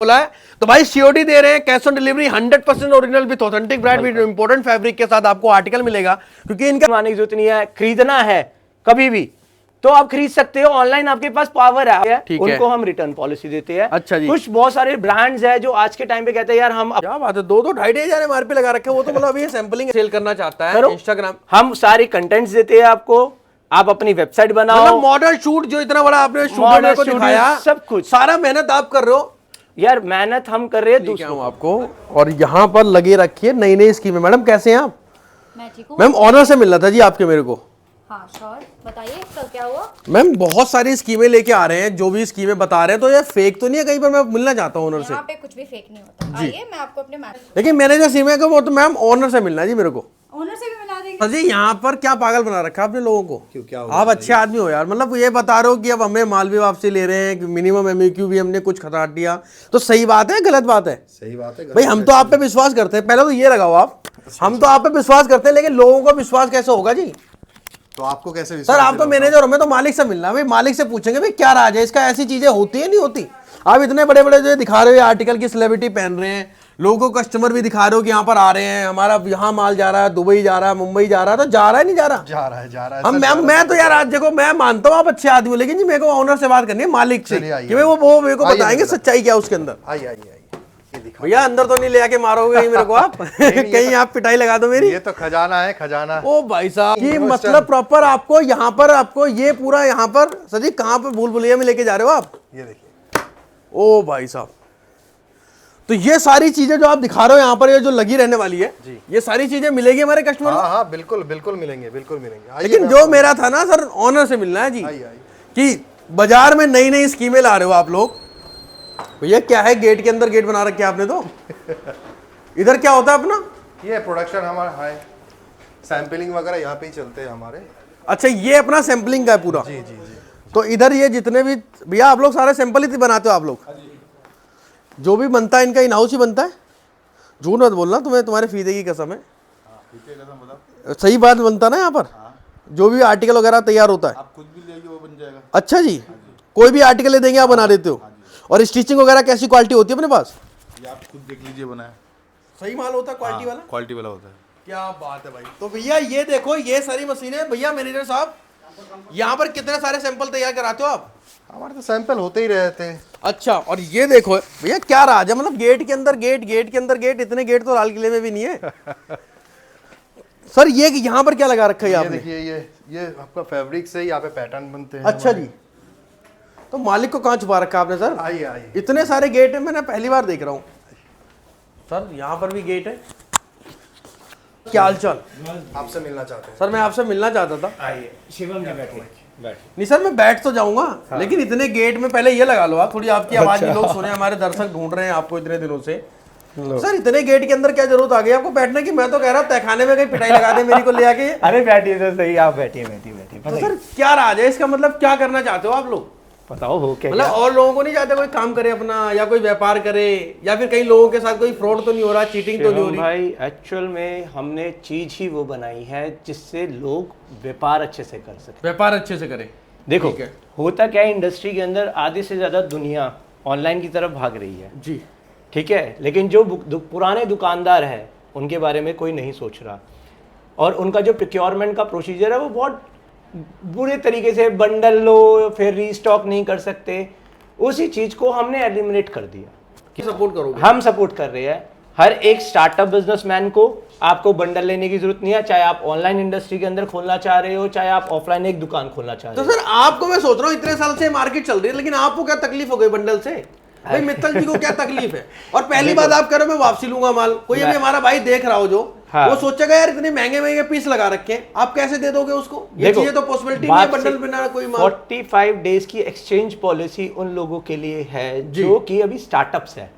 बोला है तो भाई सीओडी दे रहे हैं, cash on delivery 100% original with authentic brand with important fabric के साथ आपको आर्टिकल मिलेगा, क्योंकि इनका मानने की जरूरत नहीं है। खरीदना है कभी भी तो आप खरीद सकते हो ऑनलाइन, आपके पास पावर है, उनको हम रिटर्न पॉलिसी देते हैं। अच्छा जी। कुछ बहुत सारे ब्रांड्स हैं जो आज के टाइम पे कहते हैं यार हम क्या बात है, 2-2 ढाई पे लगा रखे हैं, वो तो मतलब अभी सैंपलिंग सेल करना चाहता है इंस्टाग्राम। हम सारे कंटेंट्स देते हैं आपको, आप अपनी वेबसाइट बनाओ। मतलब मॉडल शूट जो इतना बड़ा आपने शूट को दिखाया, सब कुछ सारा मेहनत आप कर रहे हो यार, मेहनत हम कर रहे हैं दूसरों आपको। और यहाँ पर लगे रखिए नई नई स्कीमें। मैडम कैसे हैं आप? मैं ठीक हूँ मैम ऑनर से मिलना था जी आपके मेरे को। हाँ श्योर, बताइए कल क्या हुआ। मैम बहुत सारी स्कीमें लेके आ रहे हैं, जो भी स्कीमें बता रहे हैं तो ये फेक तो नहीं है कहीं पर? मैं मिलना चाहता हूँ ओनर से। यहाँ पे कुछ भी फेक नहीं होता, आइए मैं आपको अपने लेकिन मैंने जो स्कीम है वो तो मैम ओनर से मिलना है जी मेरे को। ओनर से भी मिला देंगे। जी यहाँ पर क्या पागल बना रखा है आपने लोगों को? क्यों, क्या आप अच्छे आदमी हो यार, मतलब ये बता रहे हो कि अब हमें माल भी वापसी ले रहे हैं, मिनिमम एमएक्यू भी हमने कुछ खटाट दिया, तो सही बात है गलत बात है? सही बात है भाई हम तो आप पे विश्वास करते हैं, पहले तो ये लगाओ आप, हम तो आप पे विश्वास करते हैं, लेकिन लोगों को विश्वास कैसे होगा जी? तो आपको कैसे सर आप तो मैनेजर हो, मैं तो मालिक से मिलना है भाई। मालिक से पूछेंगे भाई क्या राज है इसका, ऐसी चीजें होती है नहीं होती? आप इतने बड़े बड़े जो दिखा रहे हो आर्टिकल की सेलिब्रिटी पहन रहे हैं, लोगों को कस्टमर भी दिखा रहे हो कि यहाँ पर आ रहे हैं, हमारा यहाँ माल जा रहा है, दुबई जा रहा है, मुंबई जा रहा है, तो जा रहा है नहीं जा रहा? जा रहा है हम मैं तो यार आज देखो, मैं मानता हूँ आप अच्छे आदमी हो, लेकिन जी मेरे को ओनर से बात करनी है, मालिक से, कि वो मेरे को बताएंगे सच्चाई क्या उसके अंदर। आइए भैया अंदर तो नहीं ले आके मारोगे मेरे को आप कहीं आप पिटाई लगा दो मेरी। ये तो खजाना है, खजाना। ओ भाई साहब, ये मतलब प्रॉपर आपको यहाँ पर, आपको ये पूरा यहाँ पर सर जी कहाँ पर भूल भुलैया में लेके जा रहे हो आप? ये देखिए। ओ भाई साहब, तो ये सारी चीजें जो आप दिखा रहे हो यहाँ पर, ये जो लगी रहने वाली है जी, ये सारी चीजें मिलेगी हमारे कस्टमर को? हाँ बिल्कुल बिल्कुल मिलेंगे, बिल्कुल मिलेंगे। लेकिन जो मेरा था ना सर, ऑनर से मिलना है जी, कि बाजार में नई नई स्कीमें ला रहे हो आप लोग। भैया क्या है, गेट के अंदर गेट बना रखे आपने तो इधर क्या होता है अपना? ये प्रोडक्शन हमारा है, सैंपलिंग वगैरह यहाँ पे ही चलते हैं हमारे। अच्छा ये अपना सैंपलिंग का है पूरा? जी जी जी। तो इधर ये जितने भी भैया आप लोग सारे सैंपल ही बनाते हो आप लोग? जो भी बनता है इनका इन हाउस ही बनता है? झूठ मत बोलना, तुम्हें तुम्हारे फीते की कसम है। सही बात बनता ना यहाँ पर? जो भी आर्टिकल वगैरह तैयार होता है आप खुद भी लेंगे वो बन जाएगा। अच्छा जी, कोई भी आर्टिकल ले देंगे आप बना देते हो? और स्टिचिंग वगैरह कैसी क्वालिटी होती है अपने पास? ये आप खुद देख लीजिए, बनाया सही माल होता है, क्वालिटी वाला? क्वालिटी वाला होता है। क्या बात है भाई। तो भैया ये देखो, ये सारी मशीनें, भैया मैनेजर साहब यहाँ पर कितने सारे सैंपल तैयार कराते हो आप? हमारे तो सैंपल होते ही रहते हैं। अच्छा, और ये देखो भैया क्या राज है, मतलब गेट के अंदर गेट, गेट के अंदर गेट, इतने गेट तो लाल किले में भी नहीं है सर। ये यहाँ पर क्या लगा रखा है आपने? देखिए ये आपका फैब्रिक से ही यहाँ पे पैटर्न बनते हैं। अच्छा जी, तो मालिक को कहाँ छुपा रखा है आपने सर? आइए आइए। इतने सारे गेट है, मैंने पहली बार देख रहा हूँ सर। यहाँ पर भी गेट है। क्या हाल चाल? आपसे मिलना चाहते हैं सर। मैं आपसे मिलना चाहता था। आइए शिवम जी बैठिए। नहीं सर मैं बैठ तो जाऊंगा, लेकिन इतने गेट में पहले ये लगा लो आप, थोड़ी आपकी आवाज भी लोग सुने, हमारे दर्शक ढूंढ रहे हैं आपको इतने दिनों से। सर इतने गेट के अंदर क्या जरूरत आ गई आपको बैठने की? मैं तो कह रहा हूँ तहखाने में कहीं पिटाई लगा दे मेरी को ले आके। अरे बैठिए तो सही, आप बैठिए बैठिए। तो सर क्या राज है इसका, मतलब क्या करना चाहते हो आप लोग? बताओ हो क्या? मतलब और लोगों को नहीं चाहते कोई काम करे अपना, या कोई व्यापार करे, या फिर कई लोगों के साथ कोई फ्रॉड तो नहीं हो रहा, चीटिंग तो नहीं हो रही? भाई एक्चुअल में हमने चीज ही वो बनाई है जिससे लोग व्यापार अच्छे से कर सके, व्यापार अच्छे से करे। देखो होता क्या है, इंडस्ट्री के अंदर आधे से ज्यादा दुनिया ऑनलाइन की तरफ भाग रही है जी, ठीक है, लेकिन जो पुराने दुकानदार हैं उनके बारे में कोई नहीं सोच रहा, और उनका जो प्रोक्योरमेंट का प्रोसीजर है वो बहुत बुरे तरीके से, बंडल लो फिर रीस्टॉक नहीं कर सकते, उसी चीज को हमने एलिमिनेट कर दिया। कि सपोर्ट करोगे? हम सपोर्ट कर रहे हैं हर एक स्टार्टअप बिजनेसमैन को। आपको बंडल लेने की जरूरत नहीं है, चाहे आप ऑनलाइन इंडस्ट्री के अंदर खोलना चाह रहे हो, चाहे आप ऑफलाइन एक दुकान खोलना चाह रहे हो। तो सर आपको मैं सोच रहा हूँ इतने साल से मार्केट चल रही है, लेकिन आपको क्या तकलीफ हो गई बंडल से? भाई मित्तल जी को क्या तकलीफ है? और पहली बात आप कह रहे हो मैं वापसी लूंगा माल, कोई अभी हमारा भाई देख रहा हो जो वो सोचेगा यार इतने महंगे महंगे पीस लगा रखे हैं, आप कैसे दे दोगे उसको? ये चीजें तो पॉसिबिलिटी नहीं है बंडल बिना कोई माल। 45 डेज की एक्सचेंज पॉलिसी उन लोगों के लिए है जो कि अभी स्टार्टअप्स है।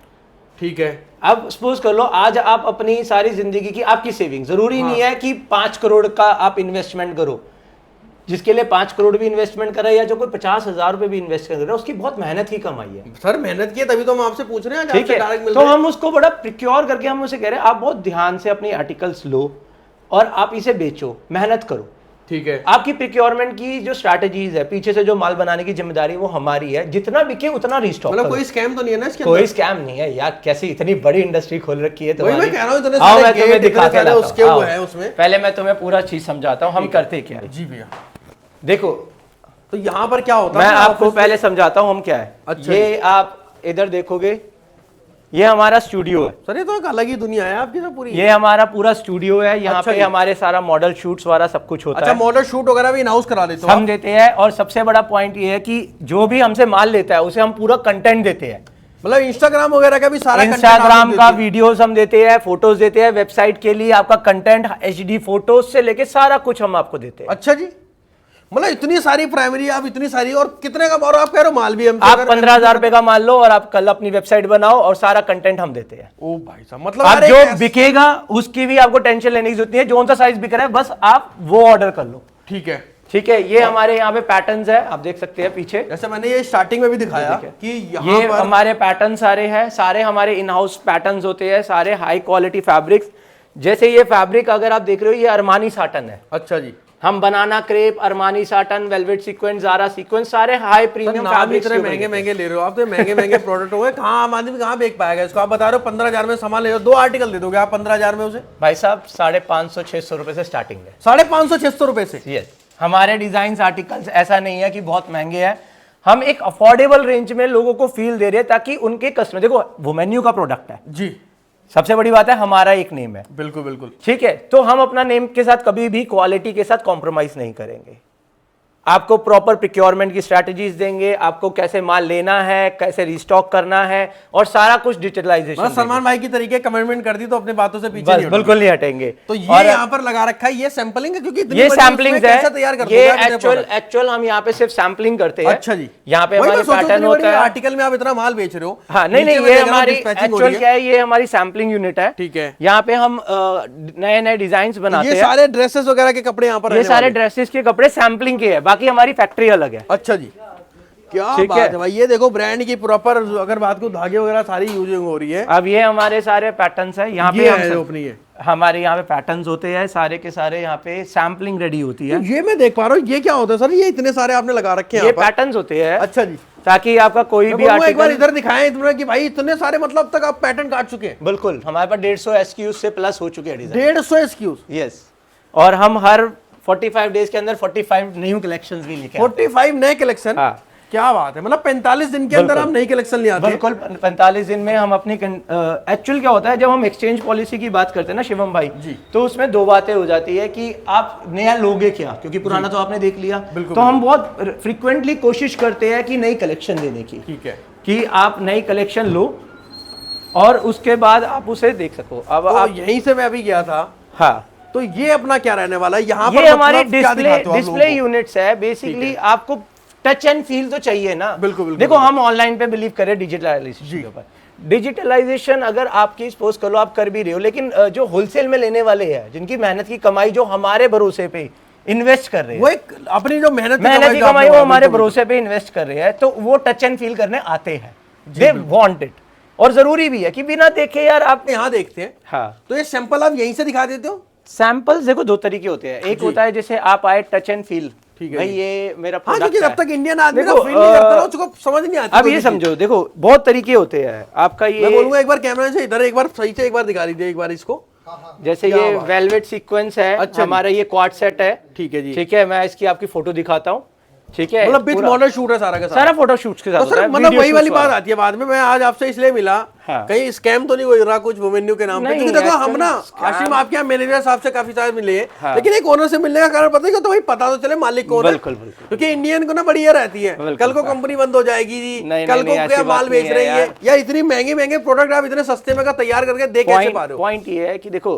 ठीक है, अब सपोज कर लो आज आप अपनी सारी जिंदगी की आपकी सेविंग, जरूरी नहीं है कि 5 करोड़ का आप इन्वेस्टमेंट करो, जिसके लिए 5 करोड़ भी इन्वेस्टमेंट कर रहा है या जो कोई 50,000 रुपए भी इन्वेस्ट कर रहा है, उसकी बहुत मेहनत की कमाई है। सर मेहनत की है तभी तो हम आपसे पूछ रहे हैं, ठीक है, तो हम उसको बड़ा प्रिक्योर करके हम उसे कह रहे हैं आप बहुत ध्यान से अपनी आर्टिकल्स लो और आप इसे बेचो, मेहनत करो। ठीक है। आपकी प्रिक्योरमेंट की जो स्ट्रैटेजीज है, पीछे से जो माल बनाने की जिम्मेदारी वो हमारी है, जितना बिके उतना रिस्टॉक। मतलब कोई स्कैम तो नहीं है ना इसके कोई अंदर? स्कैम नहीं है यार, कैसी इतनी बड़ी इंडस्ट्री खोल रखी है वही मैं कह रहा हूँ, इतने आओ सारे मैं तुम्हें गेट, दिखा इतने के सारे लाता उसके हूँ। वो आओ। है उसमें। पहले मैं तुम्हें पूरा चीज समझाता हूँ हम करते क्या है। जी भैया। देखो तो यहाँ पर क्या होता मैं है आपको ऑफिस में? पहले समझाता हूँ हम क्या है। अच्छा ये आप इधर देखोगे, ये हमारा स्टूडियो है। सर ये तो एक अलग ही दुनिया है आपकी तो पूरी। ये हमारा पूरा स्टूडियो है, यहाँ अच्छा पे जी। हमारे सारा मॉडल शूट्स वाला सब कुछ होता अच्छा, है। मॉडल शूट वगैरह भी इनहाउस करा देते हो हम देते हैं, और सबसे बड़ा पॉइंट ये है कि जो भी हमसे माल लेता है उसे हम पूरा कंटेंट देते हैं। मतलब इंस्टाग्राम वगैरह का भी सारा content आप इंस्टाग्राम लोग का देते हैं? वीडियोस हम देते हैं, फोटोज देते हैं, वेबसाइट के लिए आपका कंटेंट HD फोटोज से लेके सारा कुछ हम आपको देते हैं। अच्छा जी, मतलब इतनी सारी प्राइमरी, आप इतनी सारी, और कितने का और आप कह रहे हो माल भी हम आप 15,000 रुपए का मान लो और आप कल अपनी वेबसाइट बनाओ और सारा कंटेंट हम देते हैं। ओ भाई साहब, मतलब आप यार जो एक बिकेगा उसकी भी आपको टेंशन लेने की जरूरत नहीं है, जो सा साइज बिक रहा है बस आप वो ऑर्डर कर लो। ठीक है। ठीक है, ये हमारे यहाँ पे पैटर्न्स है, आप देख सकते हैं पीछे। जैसे मैंने ये स्टार्टिंग में भी दिखाया कि यहाँ ये पर हमारे पैटर्न सारे हैं, सारे हमारे इन हाउस पैटर्न्स होते हैं, सारे हाई क्वालिटी फैब्रिक्स। जैसे ये फैब्रिक अगर आप देख रहे हो, ये अरमानी साटन है। अच्छा जी, हम banana crepe, Armani satin, velvet sequins, Zara sequins, सारे हाई प्रीमियम नाम फैब्रिक्स इतने महंगे महंगे ले रहे हो आप, तो महंगे महंगे प्रोडक्ट हो गए। कहाँ आम आदमी कहाँ बेच पाएगा इसको? आप बता रहे हो 15,000 में सामान ले लो, 2 आर्टिकल दे दोगे आप 15,000 में उसे? भाई साहब 550-600 रुपए से स्टार्टिंग है। 550-600 रुपए से? यस, हमारे डिजाइन आर्टिकल्स ऐसा नहीं है कि बहुत महंगे हैं, हम एक अफोर्डेबल रेंज में लोगों को फील दे रहे हैं ताकि उनके कस्टमर, देखो वो मेन्यू का प्रोडक्ट है, जी सबसे बड़ी बात है हमारा एक नेम है। बिल्कुल बिल्कुल। ठीक है, तो हम अपना नेम के साथ कभी भी क्वालिटी के साथ कॉम्प्रोमाइज नहीं करेंगे। आपको प्रॉपर प्रिक्योरमेंट की स्ट्रैटेजीज देंगे, आपको कैसे माल लेना है, कैसे रिस्टॉक करना है, और सारा कुछ डिजिटलाइजेशन। मतलब सलमान भाई की तरीके कमिटमेंट कर दी तो अपनी बातों से पीछे बस नहीं हटोगे। बिल्कुल नहीं हटेंगे। तो ये और यहाँ पर लगा रखा है, ये सैंपलिंग है, क्योंकि इतनी ये बड़ी सैम्पलिंग उसमें है, कैसे तैयार करते ये हो आप इतने product? एक्चुअल हम यहाँ पे सिर्फ सैम्पलिंग करते हैं। अच्छा जी, यहाँ पे वही हमारे मैं सोचूं पैटर्न इतनी बड़ी होता है। आर्टिकल में आप इतना माल बेच रहे हो। हाँ, नहीं नीचे नहीं, में ये देख रहा हूं हमारी dispatching हो एक्चुअल रही है। क्या है, ये हमारी सैम्पलिंग यूनिट है। ठीक है। यहाँ पे हम नए नए डिजाइन बनाते ये हैं। सारे ड्रेसेस वगैरह के कपड़े यहाँ पर ये रहने सारे वाले। ड्रेसेस के कपड़े सैम्पलिंग के हैं, बाकी हमारी फैक्ट्री अलग है। अच्छा जी, क्या ठीक बात है। है भाई, ये देखो ब्रांड की प्रॉपर, अगर बात को धागे वगैरह सारी यूजिंग हो रही है। अब ये हमारे सारे पैटर्न्स है, यहाँ पे ये हम है सब- जो अपनी है। हमारे यहाँ पे पैटर्न्स होते हैं सारे के सारे, यहाँ पे सैम्पलिंग रेडी होती है। ये मैं देख पा रहा हूँ, ये क्या होता है सर? ये इतने सारे आपने लगा रखे हैं ये यहाँ पर। पैटर्न्स होते हैं, अच्छा जी, ताकि आपका कोई मैं भी बोलूंगा एक बार आर्टिकल। इधर दिखाएं इतना कि भाई इतने सारे, मतलब अब तक आप पैटर्न काट चुके हैं? बिल्कुल, हमारे पास 150 SKUs से प्लस हो चुके हैं डिजाइन। 150 SKUs? यस, और हम हर 45 डेज के अंदर 45 न्यू कलेक्शंस भी लेके आते 45 नए कलेक्शन? हाँ। क्या बात है, मतलब 45 दिन के अंदर बिल्कुल। हम नई कलेक्शन ले हैं। आते हैं। बिल्कुल 45 दिन में हम अपनी एक्चुअल क्या होता है, जब हम एक्सचेंज पॉलिसी की बात करते हैं ना शिवम भाई जी। तो उसमें दो बातें हो जाती है कि आप नया लोगे क्या, क्योंकि पुराना तो आपने देख लिया। बिल्कुल, तो हम बहुत फ्रिक्वेंटली कोशिश करते हैं कि नई कलेक्शन देने की, ठीक है। कि आप नई कलेक्शन लो और उसके बाद आप उसे देख सको। अब तो आप, यहीं से मैं अभी गया था, हाँ, तो ये अपना क्या रहने वाला है यहाँ पर? ये हमारी मतलब क्या डिस्प्ले दिखाते हो आप लोगों डिस्प्ले को? यूनिट्स है। बेसिकली आपको टच एंड फील तो चाहिए ना। बिल्कुल, बिल्कुल, देखो बिल्कुल। हम ऑनलाइन पे बिलीव करें डिजिटलाइजेशन के ऊपर। डिजिटलाइजेशन अगर आपकी सपोज कर लो आप कर भी रहे हो, लेकिन जो होलसेल में लेने वाले हैं, जिनकी मेहनत की कमाई जो हमारे भरोसे पे इन्वेस्ट कर रहे वो हैं, एक अपनी जो मेहनत मेहनत की जो आपने कमाई वो बोला, हमारे बिल्कुल, भरोसे पे इन्वेस्ट कर रहे हैं, तो वो टच एंड फील करने आते हैं। दे वांट इट, और जरूरी भी है कि बिना देखे यार आप। यहाँ देखते हैं, हाँ, तो ये सैंपल आप यहीं से दिखा देते हो? सैंपल्स देखो दो तरीके होते हैं। एक होता है जैसे आप आए टच एंड फील, ठीक है भाई जी। ये मेरा हाँ, प्रोडक्ट क्योंकि है। जब तक इंडियन आदमी का देखो, फील नहीं करता ना, उसको समझ नहीं आती। अब कोई ये भी समझो, देखो बहुत तरीके होते हैं आपका। चीज़। मैं ये बोलूंगा एक बार कैमरा से इधर एक बार सही से एक बार दिखा दीजिए एक बार इसको। जैसे क्या ये बात है। वेलवेट सीक्वेंस है, अच्छा हमारा ये क्वाड सेट है। ठीक है जी। ठीक है, मैं इसकी आपकी फोटो दिखाता हूँ। ठीक है, मतलब विद पूरा- मॉडल शूट है सारा का सारा फोटो शूट्स के साथ तो होता सर है, मतलब वीडियो वही वाली shoots बात वाला। आती है बाद में। मैं आज आपसे इसलिए मिला, हाँ। कहीं स्कैम तो नहीं हो रहा कुछ वोमेन्यू के नाम पे? नहीं, क्योंकि देखो हम actually ना scam- आशिम आपके यहाँ मैनेजर साहब से काफी सारे मिले हैं, हाँ। लेकिन एक ओनर से मिलने का कारण पता है क्या? तो भाई पता तो चले मालिक कौन है। बिल्कुल, बिल्कुल। क्योंकि इंडियन को ना बड़ी ये रहती है, बिल्कुल, कल को कंपनी बंद हो जाएगी जी, नहीं, कल नहीं, को ऐसी क्या बात माल बेच नहीं है रही है, यार। या इतनी महंगे महंगे प्रोडक्ट आप इतने सस्ते में का तैयार करके दे कैसे पा रहे हो? पॉइंट ये है कि देखो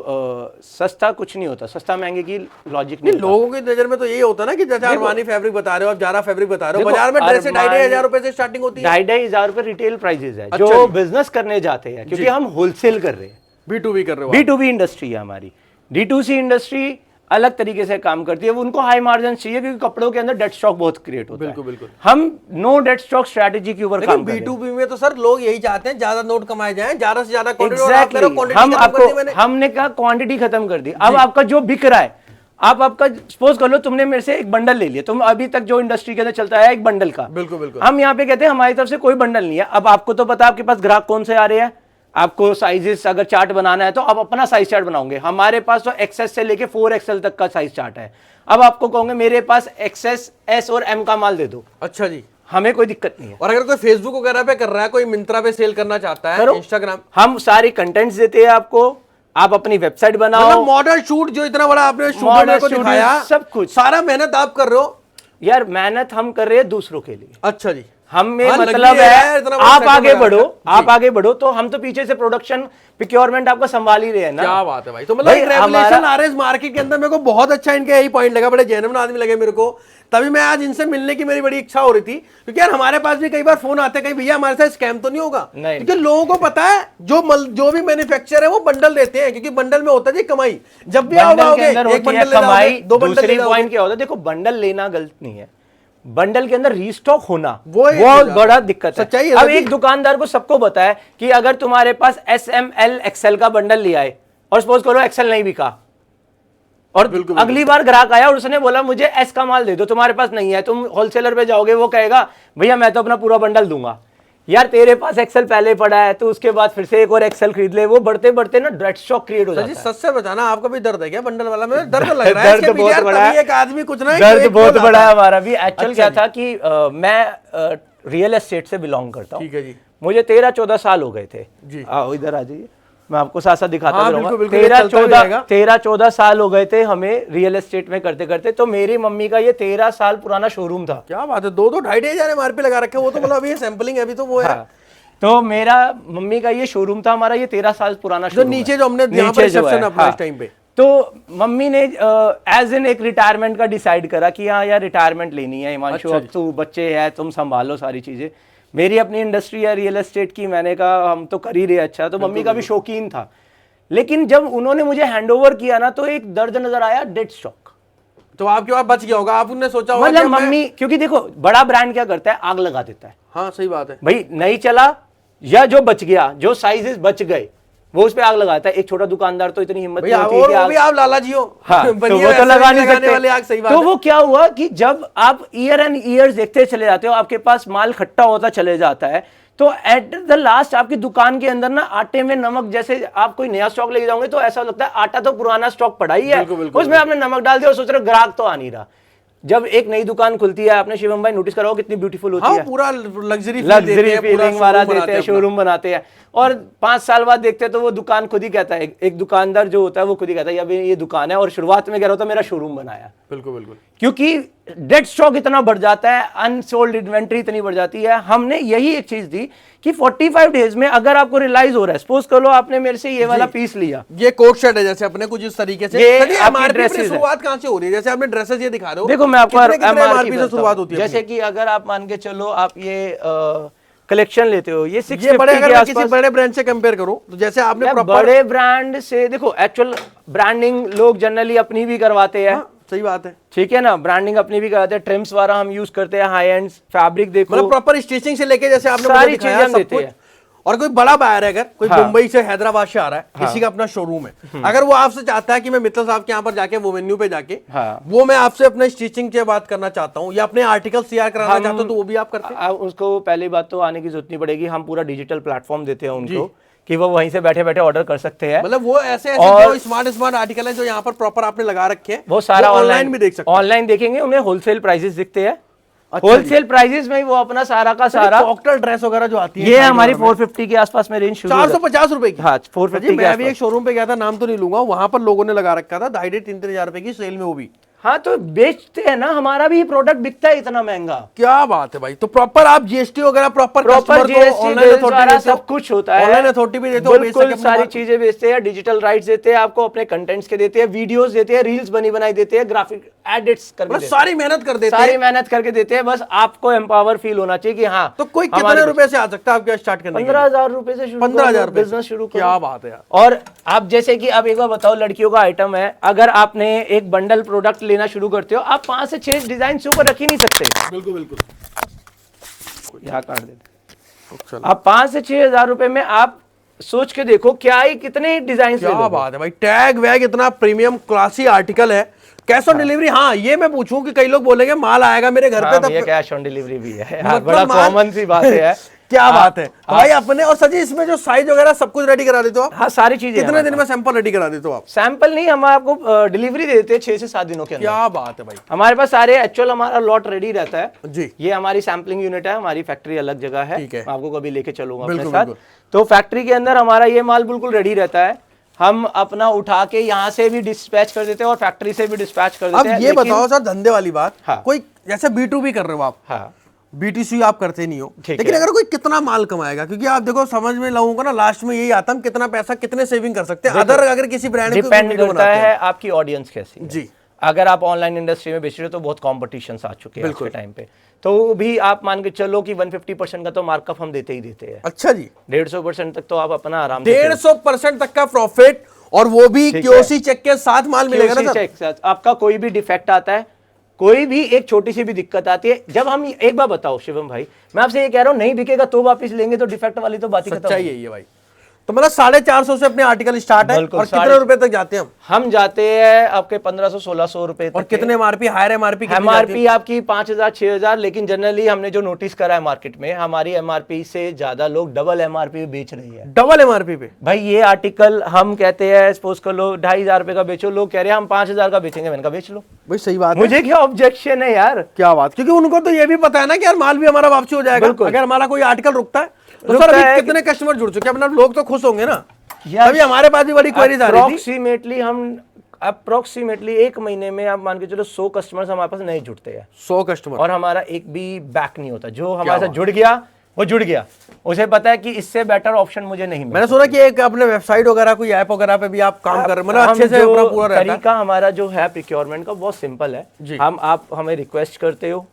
सस्ता कुछ नहीं होता, सस्ता महंगे की लॉजिक नहीं होता। लोगों की नजर में तो यही होता है ना कि जैसे अरमानी फैब्रिक बता रहे हो, आप जारा फैब्रिक बता रहे हो, देखो, बाजार में ड्रेस अरमानी- 2,500 रुपए से स्टार्टिंग होती है। 2,500 रुपए रिटेल प्राइजेस है। अच्छा जो जी। बिजनेस करने जाते हैं, क्योंकि जी। हम होलसेल कर रहे हैं, B2B कर रहे हो आप। B2B इंडस्ट्री है हमारी। D2C इंडस्ट्री अलग तरीके से काम करती है, उनको हाई मार्जिन चाहिए क्योंकि कपड़ों के अंदर डेड स्टॉक बहुत क्रिएट होता बिल्कुल, है। बिल्कुल। हम नो डेड स्टॉक स्ट्रेटजी के ऊपर लेकिन काम कर रहे हैं। B2B में तो सर लोग यही चाहते हैं ज्यादा नोट कमाए जाएं, ज्यादा से ज्यादा क्वांटिटी। Exactly. हम आपको हमने कहा क्वांटिटी खत्म कर दी। अब आपका जो बिक रहा है आप आपका सपोज कर लो तुमने मेरे से एक बंडल ले लिया, तुम अभी तक जो इंडस्ट्री के अंदर चलता है एक बंडल का, बिल्कुल बिल्कुल। हम यहाँ पे कहते हैं हमारी तरफ से कोई बंडल नहीं है। अब आपको तो पता है आपके पास ग्राहक कौन से आ रहे हैं, आपको साइजेस अगर चार्ट बनाना है तो आप अपना साइज चार्ट बनाओगे। हमारे पास तो एक्सएस से लेके 4XL तक का साइज चार्ट है। अब आपको कहूंगे मेरे पास XS, S और M का माल दे दो, अच्छा जी, हमें कोई दिक्कत नहीं है। और अगर कोई फेसबुक वगैरह पे कर रहा है, कोई मिंत्रा पे सेल करना चाहता है, इंस्टाग्राम, हम सारी कंटेंट्स देते हैं आपको, आप अपनी वेबसाइट बनाओ। मतलब मॉडल शूट जो इतना बड़ा आपने शूट मेरे को दिखाया, सब कुछ, सारा मेहनत आप कर रहे हो यार। मेहनत हम कर रहे हैं दूसरों के लिए। अच्छा जी, हमें हाँ, मतलब है इतना बड़ा आप setup आगे लगा बढ़ो, रखा। आप आगे बढ़ो, तो हम तो पीछे से प्रोडक्शन प्रोक्योरमेंट आपका संभाल ही रहे हैं ना। क्या बात है भाई। तो मतलब भाई, एक रेवलेशन आ रहा है इस मार्केट के अंदर। मेरे को बहुत अच्छा इनके यही पॉइंट लगा, बड़े जेन्युइन आदमी लगे मेरे को, तभी मैं आज इनसे मिलने की मेरी बड़ी इच्छा हो रही थी। क्योंकि यार हमारे पास भी कई बार फोन आते हैं, कहीं भैया हमारे साथ स्कैम तो नहीं होगा, नहीं। क्योंकि लोगों को पता है जो भी मैन्युफैक्चरर है वो बंडल देते हैं, क्योंकि बंडल में होता है जी कमाई। जब भी बंडल आओगे के अंदर एक होती है बंडल ले कमाई। जाओगे, दो बंडल दूसरी ले पॉइंट क्या होता है, देखो बंडल लेना गलत नहीं है, बंडल के अंदर रीस्टॉक होना वो एक बहुत चीज है। बड़ा दिक्कत है। सच्चाई है अब सच्ची। एक दुकानदार को सबको पता है कि अगर तुम्हारे पास SML XL का बंडल लिया है और सपोज करो XL नहीं बिका, और अगली बार ग्राहक आया और उसने बोला मुझे S का माल दे दो, तुम्हारे पास नहीं है, तुम होलसेलर पे जाओगे, वो कहेगा भैया मैं तो अपना पूरा बंडल दूंगा। यार तेरे पास XL पहले पड़ा है, तो उसके बाद फिर से एक और XL खरीद ले, वो बढ़ते बढ़ते ना डेड स्टॉक क्रिएट हो जाता है। सच से बताना, आपका भी दर्द है क्या बंडल वाला? में दर्द लग रहा है दर्द इसके पीछे बहुत यार, बड़ा तभी है। एक आदमी कुछ ना दर्द एक बहुत बोल बड़ा आता है हमारा भी। एक्चुअल अच्छा क्या जी। था कि मैं रियल एस्टेट से बिलोंग करता हूँ। ठीक है जी। मुझे 13-14 साल हो गए थे जी। आओ इधर आ जाइए, मैं आपको साथ साथ दिखाता हाँ, रहूंगा। बिल्कुल, बिल्कुल, ये चलता भी रहेगा। 13-14 साल हो गए थे हमें रियल एस्टेट में करते करते। तो मेरी मम्मी का ये 13 साल पुराना शोरूम था। क्या बात है, 2-2-2.5 MRP लगा रखे, वो तो मतलब अभी सैंपलिंग है, अभी तो वो है। हाँ। तो मेरा मम्मी का ये शोरूम था, हमारा ये 13 साल पुराना जो शोरूम नीचे जो हमने यहाँ पर रिसेप्शन अपना इस टाइम पे, तो मम्मी ने एज एन एक रिटायरमेंट का डिसाइड करा कि हाँ यार रिटायरमेंट लेनी है हिमांशु, अच्छा अब तू बच्चे है, तुम संभालो सारी चीजें। मेरी अपनी इंडस्ट्री है रियल एस्टेट की, मैंने कहा हम तो कर ही रहे अच्छा। तो मम्मी का भी शौकीन था, लेकिन जब उन्होंने मुझे हैंडओवर किया ना तो एक दर्द नजर आया, डेड स्टॉक। तो आपके पास बच गया होगा, आपने सोचा होगा मतलब कि मैं- मम्मी, क्योंकि देखो बड़ा ब्रांड क्या करता है, आग लगा देता है। हाँ सही बात है। भाई नहीं चला या जो बच गया, जो साइजेस बच गए वो उस पे आग लगाता है। एक छोटा दुकानदार तो इतनी हिम्मत नहीं भैया होती है और कि वो आग- भी आप लाला जी हो। हाँ, तो बनिए वो वैसे तो लगा भी नहीं लगाने वाले सकते। आग, सही बात तो है। वो क्या हुआ कि जब आप ईयर एंड ईयर्स देखते चले जाते हो, आपके पास माल खट्टा होता चले जाता है, तो एट द लास्ट आपकी दुकान के अंदर ना आटे में नमक, जैसे आप कोई नया स्टॉक लेके जाओगे तो ऐसा लगता है आटा तो पुराना स्टॉक पड़ा ही है, बिल्कुल, बिल्कुल, उसमें आपने नमक डाल दिया और सोच रहे हो ग्राहक तो आ नहीं रहा। जब एक नई दुकान खुलती है, आपने शिवम भाई नोटिस करा कितनी ब्यूटीफुल होती हाँ, है, पूरा लग्जरी फीलिंग वाला देते हैं, शोरूम बनाते हैं। और 5 साल बाद देखते हैं तो वो दुकान खुद ही कहता है, एक दुकानदार जो होता है वो खुद ही कहता है अभी ये दुकान है, और शुरुआत में कह रहा होता मेरा शोरूम बनाया। बिल्कुल बिल्कुल। क्योंकि डेड स्टॉक इतना बढ़ जाता है, अनसोल्ड इन्वेंट्री इतनी बढ़ जाती है। हमने यही एक चीज दी कि 45 डेज में अगर आपको रियलाइज हो रहा है, सपोज कर लो आपने मेरे से ये वाला पीस लिया, ये कोट शर्ट है जैसे अपने कुछ इस तरीके से, ये चलिए आपकी MRP ड्रेसेस पे है। शुरुआत कहां से हो रही है? जैसे आपने ड्रेसेस ये दिखा रहे हो, देखो मैं आपको कितने MRP से बताता शुरुआत हूं। होती है जैसे अपनी? कि अगर आप मान के चलो आप ये कलेक्शन लेते हो, ये 650 ये बड़े, के अगर मैं आसपास। किसी बड़े ब्रांड से कंपेयर करूं तो जैसे आपने यार, प्रॉपर, बड़े ब्रांड से देखो, एक्चुअल ब्रांडिंग लोग जनरली अपनी भी करवाते हैं, सही बात है, ठीक है ना, ब्रांडिंग अपनी भी करवाते हैं। ट्रिम्स वाला हम यूज करते हैं, हाई एंड फैब्रिक देखो, मतलब प्रॉपर स्टिचिंग से लेके जैसे आपने सारी मुझे दिखाया, चीजें हम सब देते कुछ। हैं। और कोई बड़ा बायर है, अगर कोई हाँ। मुंबई से हैदराबाद से आ रहा है, किसी का अपना शोरूम है, अगर वो आपसे चाहता है कि मैं मित्तल साहब के यहाँ पर जाके वो वेन्यू पे जाके हाँ। वो मैं आपसे अपने स्टिचिंग की बात करना चाहता हूँ या अपने आर्टिकल तैयार कराना चाहता हूँ, तो वो भी आप करते हैं? उसको पहली बात तो आने की जरूरत नहीं पड़ेगी, हम पूरा डिजिटल प्लेटफॉर्म देते हैं उनको कि वो वहीं से बैठे बैठे ऑर्डर कर सकते हैं। मतलब वो ऐसे और- जो स्मार्ट आर्टिकल है जो यहाँ पर प्रॉपर आपने लगा रखे हैं, वो सारा ऑनलाइन भी देख सकते हैं। ऑनलाइन देखेंगे, उन्हें होलसेल प्राइसेस दिखते हैं। अच्छा होलसेल प्राइसेस में ही वो अपना सारा का सारा, कॉकटेल ड्रेस वगैरह जो आती है ये हमारी 450 के आसपास में रेंज शुरू हो जाती है। 450 रुपए की। हाँ, जी, 450 के मैं अभी एक आसपास। शोरूम पे गया था, नाम तो नहीं लूंगा, वहां पर लोगों ने लगा रखा था 2,500-3,000 हजार रुपए की सेल में, वो भी। हाँ, तो बेचते हैं ना, हमारा भी प्रोडक्ट बिकता है इतना महंगा। क्या बात है भाई। तो प्रॉपर आप जीएसटी वगैरह प्रॉपर GST बिल्स वाला सब कुछ होता है, ऑनलाइन अथॉरिटी भी देते हो, बेच बिल्कुल सके अपनी सारी बात। चीजें बेचते हैं, डिजिटल राइट्स देते हैं आपको, अपने कंटेंट्स के देते हैं, वीडियोस देते हैं, रील्स बनी बनाई देते हैं, ग्राफिक एडिट्स करके मतलब देते हैं, सारी मेहनत कर देते सारी हैं। मेहनत करके देते हैं। बस आपको एम्पावर फील होना चाहिए कि हाँ। तो कोई हमारे कितने रुपए से आ सकता है आपके स्टार्ट करने के लिए? 15,000 रुपए से शुरू 15,000 रुपए बिजनेस शुरू करो। क्या बात है यार। और आप जैसे कि आप एक बार बताओ, लड़कियों का आइटम है, अगर आपने एक बंडल प्रोडक्ट लेना शुरू करते हो, आप 5 से 6 डिजाइन से ऊपर रख ही नहीं सकते। बिल्कुल बिल्कुल। यहाँ काट देते, चलो। आप 5 से 6 हजार रुपए में आप सोच के देखो क्या ही कितने डिजाइन क्या बात है भाई, टैग वैग इतना प्रीमियम क्लासी आर्टिकल है। कैश ऑन डिलीवरी, हाँ ये मैं पूछूं कि कई लोग बोलेंगे माल आएगा मेरे घर पे, तब कैश ऑन डिलीवरी भी है यार, मतलब बड़ा माल- कॉमन सी बात है। क्या बात है तो भाई अपने। और सर जी इसमें जो साइज वगैरह सब कुछ रेडी करा देते हो आप? हाँ सारी चीजें कितने दिन में सैंपल रेडी करा देते हो आप? सैंपल नहीं, हम आपको डिलीवरी दे देते हैं 6 से 7 दिनों के अंदर। क्या बात है भाई। हमारे पास सारे एक्चुअल हमारा लॉट रेडी रहता है जी। ये हमारी सैम्पलिंग यूनिट है, हमारी फैक्ट्री अलग जगह है, ठीक है। मैं आपको कभी लेके चलूंगा अपने बिल्कुल, साथ। बिल्कुल। तो फैक्ट्री के अंदर हमारा ये माल बिल्कुल रेडी रहता है, हम अपना उठा के यहाँ से भी डिस्पैच कर देते हैं और फैक्ट्री से भी डिस्पैच कर अब देते हैं। ये बताओ सर धंधे वाली बात, हाँ। कोई जैसे B2B कर रहे हो आप, हाँ BTC आप करते नहीं हो, ठीक लेकिन है। अगर कोई कितना माल कमाएगा, क्योंकि आप देखो समझ में लोगों को ना लास्ट में यही आता हम कितना पैसा कितने सेविंग कर सकते हैं अदर अगर किसी ब्रांड डिपेंड करता है आपकी ऑडियंस कैसी है। जी। अगर आप ऑनलाइन इंडस्ट्री में बेच रहे हो तो बहुत कॉम्पिटिशन आ चुके हैं आज के टाइम पे, तो भी आप मान के चलो कि 150% का तो मार्कअप हम देते ही देते हैं। अच्छा जी, 150% तक तो आप अपना आराम से 150% तक का प्रॉफिट, और वो भी क्यूसी चेक के साथ माल मिलेगा ना QC सर? चेक साथ। आपका कोई भी डिफेक्ट आता है, कोई भी एक छोटी सी भी दिक्कत आती है, जब हम एक बार बताओ शिवम भाई, मैं आपसे ये कह रहा हूँ नहीं बिकेगा तो वापस लेंगे, तो डिफेक्ट वाली तो बात ही खत्म। सच्चाई यही है भाई। तो मतलब 450 से अपने आर्टिकल स्टार्ट है, बिल्कुल, और कितने रुपए तक जाते हैं हम जाते हैं आपके 1500-1600 रुपए तक। और कितने MRP हायर MRP MRP आपकी 5000-6000, लेकिन जनरली हमने जो नोटिस करा है मार्केट में, हमारी MRP से ज्यादा लोग डबल MRP बेच रही है। डबल MRP पे भाई ये आर्टिकल हम कहते हैं सपोज कर लो 2500 रुपए का बेचो, लोग कह रहे हैं हम 5000 का बेचेंगे, मैंने कहा बेच लो, भाई सही बात है। मुझे क्या ऑब्जेक्शन है यार। क्या बात, क्योंकि उनको तो ये भी पता है ना कि यार माल भी हमारा वापसी हो जाएगा बिल्कुल। अगर हमारा कोई आर्टिकल रुकता है। तो रुकता सर अभी है कितने कस्टमर जुड़ चुके हैं अपना, लोग तो खुश होंगे ना? यार, अभी हमारे पास भी बड़ी क्वेरीज आ रही थी। अप्रोक्सीमेटली हम अप्रोक्सीमेटली 1 महीने में आप मान के चलो 100 कस्टमर्स हमारे पास नहीं जुड़ते हैं, 100 कस्टमर, और हमारा एक भी बैक नहीं होता। जो हमारे साथ जुड़ गया वो जुड़ गया, उसे पता है कि इससे बेटर ऑप्शन मुझे नहीं मिला। मैंने सुना कि एक अपने वेबसाइट वगैरह कोई ऐप वगैरह पे भी आप काम कर रहे हैं, मतलब हम अच्छे से जो अपना पूरा रहता है। तरीका हमारा जो है प्रोक्योरमेंट का बहुत सिंपल है। जी। आप हमें रिक्वेस्ट करते हो,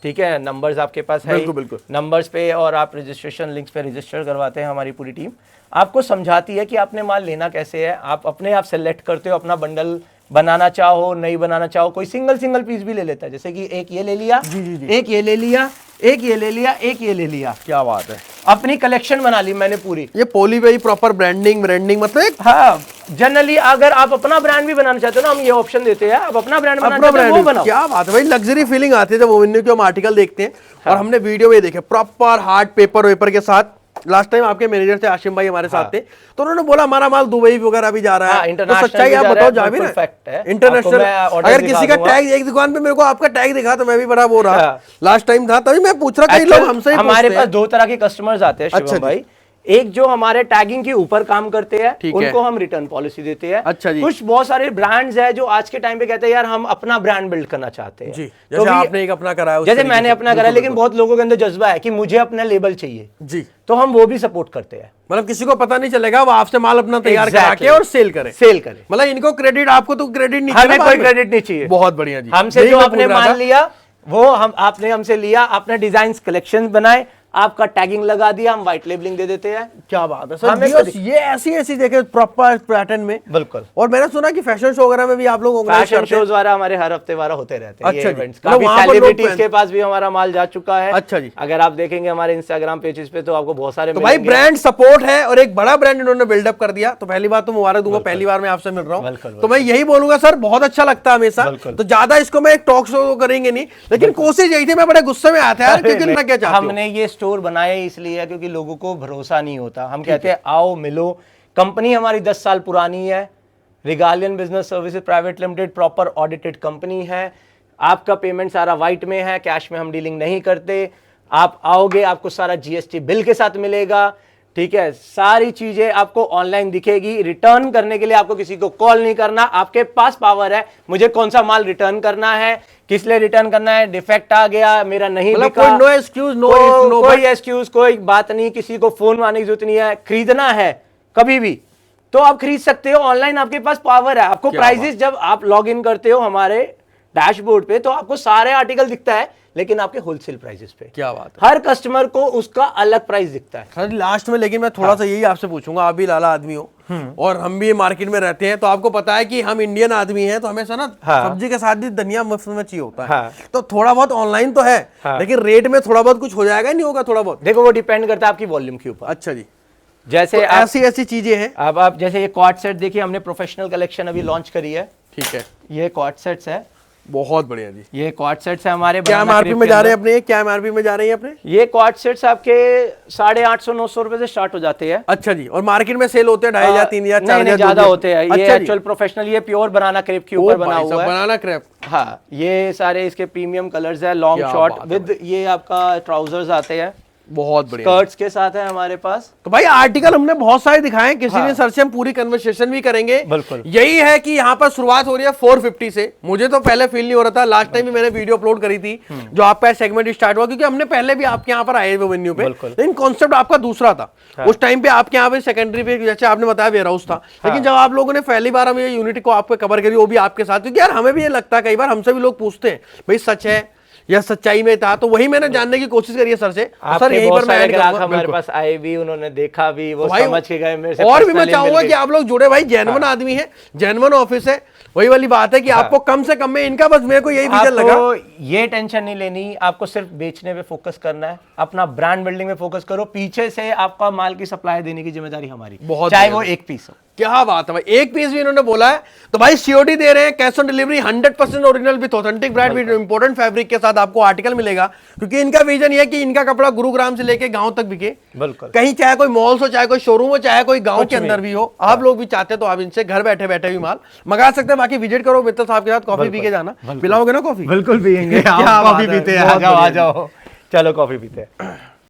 ठीक है, नंबर्स आपके पास है, बिल्कुल, बिल्कुल। नंबर्स पे और आप रजिस्ट्रेशन लिंक्स पे रजिस्टर करवाते हैं, हमारी पूरी टीम आपको समझाती है कि आपने माल लेना कैसे है, आप अपने आप सेलेक्ट करते हो अपना बंडल, बनाना चाहो नहीं बनाना चाहो, कोई सिंगल पीस भी ले लेता है, जैसे कि एक ये ले लिया, एक ये ले लिया, एक ये ले लिया, एक ये ले लिया, क्या बात है, अपनी कलेक्शन बना ली मैंने पूरी। ये पोली भाई प्रॉपर ब्रांडिंग मतलब एक हाँ, जनरली अगर आप अपना ब्रांड भी बनाना चाहते हो ना, हम ये ऑप्शन देते हैं, आप अपना ब्रांड बनाना अपना चाहते हो वो ब्रांड। बनाओ। क्या बात है भाई, लग्जरी फीलिंग आती है जब ओविन्यू के हम आर्टिकल देखते हैं। और हमने वीडियो में देखे प्रॉपर हार्ड पेपर वेपर के साथ। लास्ट टाइम आपके मैनेजर थे आशिम भाई हमारे साथ थे, तो उन्होंने बोला हमारा माल दुबई वगैरह भी जा रहा है। तो इंटरनेशनल सच्चाई आप बताओ जाबिर है, है इंटरनेशनल। अगर किसी का टैग एक दुकान पे मेरे को आपका टैग दिखा तो मैं भी बड़ा वो रहा लास्ट टाइम था, तभी मैं पूछ रहा कई लोग हमसे ही हमारे पूछते पास हैं। 2 तरह के कस्टमर्स आते हैं अच्छा शिवम जी। भाई, एक जो हमारे टैगिंग के ऊपर काम करते हैं, ठीक है। उनको हम रिटर्न पॉलिसी देते हैं। अच्छा जी। कुछ बहुत सारे ब्रांड्स हैं जो आज के टाइम पे कहते हैं यार हम अपना ब्रांड बिल्ड करना चाहते हैं जी, तो जैसे भी- आपने एक अपना कराया उस जैसे तरीके मैंने से। अपना करा, लेकिन बहुत लोगों के अंदर जज्बा है कि मुझे अपना लेबल चाहिए, जी, तो हम वो भी सपोर्ट करते हैं। मतलब किसी को पता नहीं चलेगा, वो आपसे माल अपना तैयार करा के Exactly. और सेल करे। सेल करे, मतलब इनको क्रेडिट, आपको तो क्रेडिट नहीं हमें चाहिए कोई बाद में। क्रेडिट नहीं चाहिए। बहुत बढ़िया जी, हमसे यही जो मैं आपने पूछ रहा मान था। लिया वो आपने हमसे लिया, आपने डिजाइन कलेक्शन बनाए, आपका टैगिंग लगा दिया, हम व्हाइट लेबलिंग दे देते हैं। क्या बात है सर, हमें दियो, ये ऐसी देखे प्रॉपर पैटर्न में। बिल्कुल। और मैंने सुना कि फैशन शो वगैरह में भी आप लोग ऑर्गेनाइज फैशन करते हैं। शोज वाला हमारे हर हफ्ते वारा होते रहते हैं। अच्छा ये जी। इवेंट्स मतलब काफी वहाँ पर लोग सेलिब्रिटीज पहन- के पास भी हमारा माल जा चुका है। अच्छा जी। अगर आप देखेंगे हमारे इंस्टाग्राम पेजेस पे तो आपको बहुत सारे तो भाई मिलेंगे। ब्रांड सपोर्ट है और एक बड़ा ब्रांड इन्होंने बिल्डअप कर दिया, तो पहली बात तो मुबारक दूंगा, पहली बार मैं आपसे मिल रहा बिल्कुल, हूँ। तो मैं यही बोलूंगा सर, बहुत अच्छा लगता है हमेशा। बिल्कुल। तो ज्यादा इसको मैं एक टॉक शो करेंगे नहीं, लेकिन कोशिश यही थी, मैं बड़े गुस्से में आया था यार, क्योंकि मैं क्या चाहता हूँ। हमने ये स्टोर बनाया इसलिए क्योंकि लोगों को भरोसा नहीं होता। हम कहते हैं आओ मिलो। कंपनी हमारी 10 साल पुरानी है, Regalian business services private limited proper audited company है। आपका पेमेंट सारा व्हाइट में है, कैश में हम डीलिंग नहीं करते। आप आओगे आपको सारा जीएसटी बिल के साथ मिलेगा, ठीक है, सारी चीजें आपको ऑनलाइन दिखेगी। रिटर्न करने के लिए आपको किसी को कॉल नहीं करना, आपके पास पावर है मुझे कौन सा माल रिटर्न करना है, किस लिए रिटर्न करना है, डिफेक्ट आ गया मेरा नहीं मतलब बिका, कोई नो एक्सक्यूज, कोई एक्सक्यूज, कोई बात नहीं, किसी को फोन आने की जरूरत नहीं है। खरीदना है कभी भी तो आप खरीद सकते हो ऑनलाइन, आपके पास पावर है। आपको प्राइजेस जब आप लॉग इन करते हो हमारे डैशबोर्ड पे तो आपको सारे आर्टिकल दिखता है, लेकिन आपके होलसेल प्राइसेस पे। क्या बात है। हर कस्टमर को उसका अलग प्राइस दिखता है। सर लास्ट में लेकिन मैं थोड़ा सा यही आपसे पूछूंगा, आप भी लाला आदमी हो और हम भी मार्केट में रहते हैं, तो आपको पता है कि हम इंडियन आदमी हैं, तो हमेशा ना सब्जी के साथ भी धनिया मुफ्त में चाहिए होता है। तो थोड़ा बहुत ऑनलाइन तो है, लेकिन रेट में थोड़ा बहुत कुछ हो जाएगा, नहीं होगा थोड़ा बहुत? देखो वो डिपेंड करता है आपकी वॉल्यूम के ऊपर। अच्छा जी। जैसे तो आप, ऐसी ऐसी चीजें हैं। अब आप जैसे ये क्वाड सेट देखिए, हमने प्रोफेशनल कलेक्शन अभी लॉन्च करी है। ठीक है, ये क्वाड सेट्स है, बहुत बढ़िया जी। ये क्वाड सेट्स है हमारे। क्या banana एमआरपी crepe में के जा रहे हैं अंदर। अपने, क्या एमआरपी में जा रहे हैं अपने? ये क्वाड सेट्स आपके 850-900 रुपए से स्टार्ट हो जाते हैं। अच्छा जी, और मार्केट में सेल होते हैं 2500, 3000, 4000, नहीं, ज्यादा होते हैं। ये अच्छा एक्चुअल प्रोफेशनल, ये प्योर बनाना क्रेप के ऊपर बना हुआ है। बनाना क्रेप, हाँ, ये सारे इसके प्रीमियम कलर्स है, लॉन्ग क्या शॉर्ट बात है विद ये आपका ट्राउजर्स आते हैं, बहुत बढ़िया। स्कर्ट्स के साथ है हमारे पास। तो भाई आर्टिकल हमने बहुत सारे दिखाए, किसी ने सर से हम पूरी कन्वर्सेशन भी करेंगे। बिल्कुल। यही है कि यहाँ पर शुरुआत हो रही है 450 से। मुझे तो पहले फील नहीं हो रहा था, लास्ट टाइम भी मैंने वीडियो अपलोड करी थी जो आपका सेगमेंट स्टार्ट हुआ, क्योंकि हमने पहले भी आपके यहाँ पर आए हुए वेन्यू पे, लेकिन कॉन्सेप्ट आपका दूसरा था। उस टाइम पे आपके यहाँ पे सेकेंडरी पे जैसे आपने बताया वेयर हाउस था, लेकिन जब आप लोगों ने पहली बार हम ये यूनिट को आपको कवर करी, वो भी आपके साथ, क्योंकि यार हमें भी ये लगता है, कई बार हमसे भी लोग पूछते हैं भाई सच है या सच्चाई में था, तो वही मैंने जानने की कोशिश करी है सर से। सर यहीं पर मैं ऐड ग्राहक करूंगा, हमारे पास आए भी, उन्होंने देखा भी, वो भाई, समझ के गए मेरे से। और भी मैं personally चाहूंगा मिल कि के। आप लोग जुड़े भाई, जेन्युइन आदमी है, जेन्युइन ऑफिस है। वही वाली बात है कि आपको कम से कम में इनका, बस मेरे को यही विजन लगा। आपको ये टेंशन नहीं लेनी, आपको सिर्फ बेचने पे फोकस करना है, अपना ब्रांड बिल्डिंग में फोकस करो, पीछे से आपका माल की सप्लाई देने की जिम्मेदारी हमारी, बहुत चाहे बढ़िया। वो एक पीस हो। क्या बात है भाई, एक पीस भी इन्होंने बोला है तो भाई सीओडी दे रहे हैं, cash on delivery 100% original with authentic brand with important fabric के साथ आपको आर्टिकल मिलेगा, क्योंकि इनका विजन ये है कि इनका कपड़ा गुरुग्राम से लेके गांव तक बिके। बिल्कुल। कहीं चाहे कोई मॉल्स हो, चाहे कोई शोरूम हो, चाहे कोई गांव के अंदर भी हो, आप लोग भी चाहते तो आप इनसे घर बैठे बैठे भी माल मंगा सकते हैं। बाकी विजिट करो मित्तल साहब के साथ, कॉफी पी के जाना। पिलाओगे ना कॉफी? बिल्कुल पियेंगे। क्या आप बात कॉफी है, पीते हैं, बहुत आ जाओ आ बढ़िया। जाओ, चलो कॉफी पीते हैं।